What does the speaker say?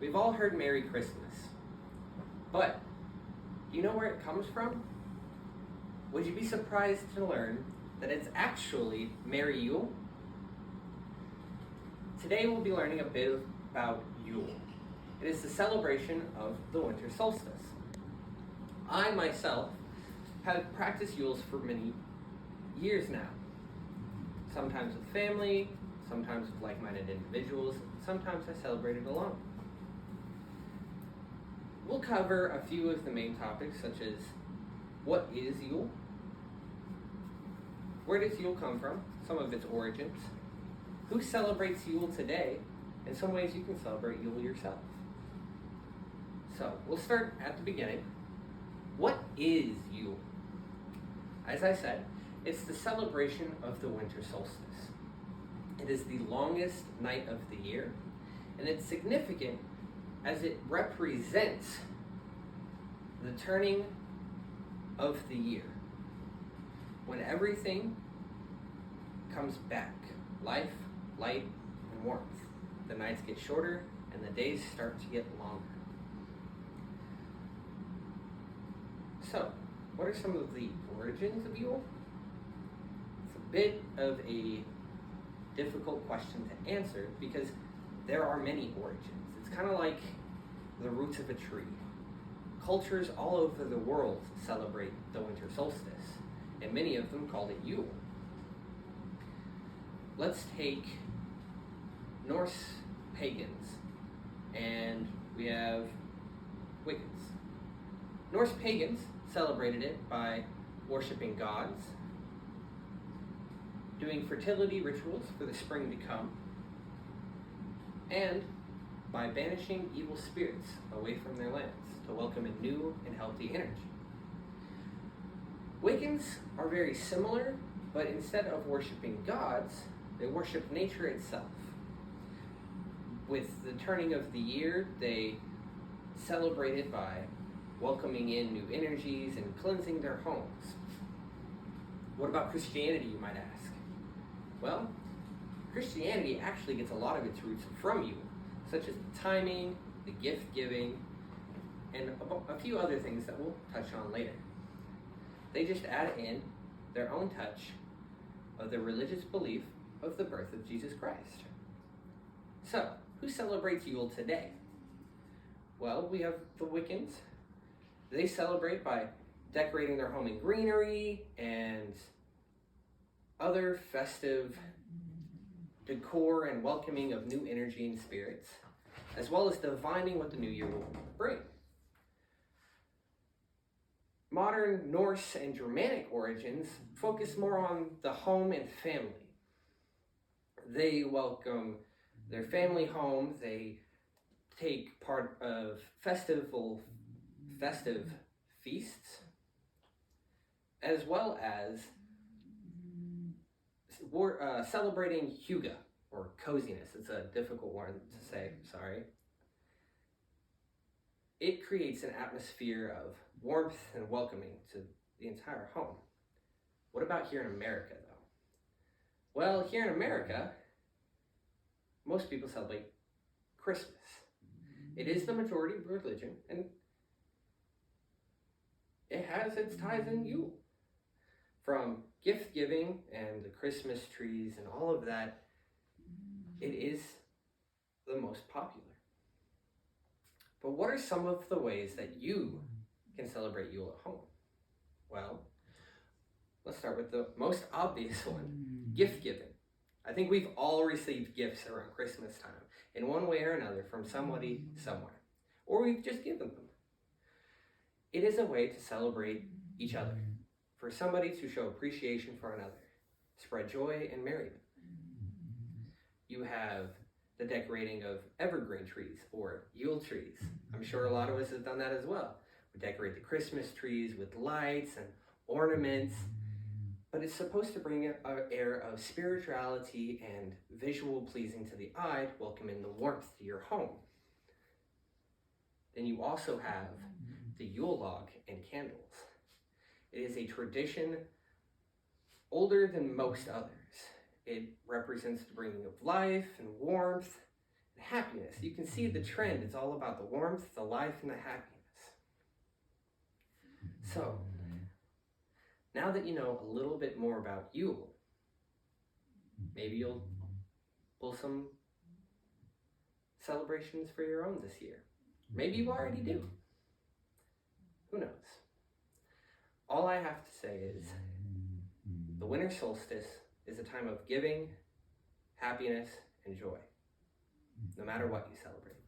We've all heard Merry Christmas, but do you know where it comes from? Would you be surprised to learn that it's actually Merry Yule? Today we'll be learning a bit about Yule. It is the celebration of the winter solstice. I myself have practiced Yules for many years now. Sometimes with family, sometimes with like-minded individuals, sometimes I celebrate it alone. We'll cover a few of the main topics, such as what is Yule? Where does Yule come from? Some of its origins. Who celebrates Yule today? And some ways you can celebrate Yule yourself. So, we'll start at the beginning. What is Yule? As I said, it's the celebration of the winter solstice. It is the longest night of the year, and it's significant as it represents the turning of the year, when everything comes back, life, light, and warmth. The nights get shorter and the days start to get longer. So, what are some of the origins of Yule? It's a bit of a difficult question to answer because there are many origins. It's kind of like the roots of a tree. Cultures all over the world celebrate the winter solstice, and many of them call it Yule. Let's take Norse pagans, and we have Wiccans. Norse pagans celebrated it by worshiping gods, doing fertility rituals for the spring to come, and by banishing evil spirits away from their lands to welcome a new and healthy energy. Wiccans are very similar, but instead of worshiping gods, they worship nature itself. With the turning of the year, they celebrate it by welcoming in new energies and cleansing their homes. What about Christianity, you might ask? Well, Christianity actually gets a lot of its roots from Yule, such as the timing, the gift giving, and a few other things that we'll touch on later. They just add in their own touch of the religious belief of the birth of Jesus Christ. So, who celebrates Yule today? Well, we have the Wiccans. They celebrate by decorating their home in greenery and other festive decor and welcoming of new energy and spirits, as well as divining what the new year will bring. Modern Norse and Germanic origins focus more on the home and family. They welcome their family home, they take part of festive feasts, as well as celebrating hygge, or coziness. It's a difficult one to say, sorry. It creates an atmosphere of warmth and welcoming to the entire home. What about here in America, though? Well, here in America, most people celebrate Christmas. It is the majority religion, and it has its ties in Yule. From gift giving and the Christmas trees and all of that, it is the most popular. But what are some of the ways that you can celebrate Yule at home? Well, let's start with the most obvious one, gift giving. I think we've all received gifts around Christmas time in one way or another from somebody somewhere, or we've just given them. It is a way to celebrate each other, for somebody to show appreciation for another, spread joy and merriment. You have the decorating of evergreen trees or Yule trees. I'm sure a lot of us have done that as well. We decorate the Christmas trees with lights and ornaments, but it's supposed to bring an air of spirituality and visual pleasing to the eye, welcoming the warmth to your home. Then you also have the Yule log and candles. It is a tradition older than most others. It represents the bringing of life and warmth and happiness. You can see the trend. It's all about the warmth, the life, and the happiness. So, now that you know a little bit more about Yule, maybe you'll pull some celebrations for your own this year. Maybe you already do. Who knows? All I have to say is the winter solstice is a time of giving, happiness, and joy, no matter what you celebrate.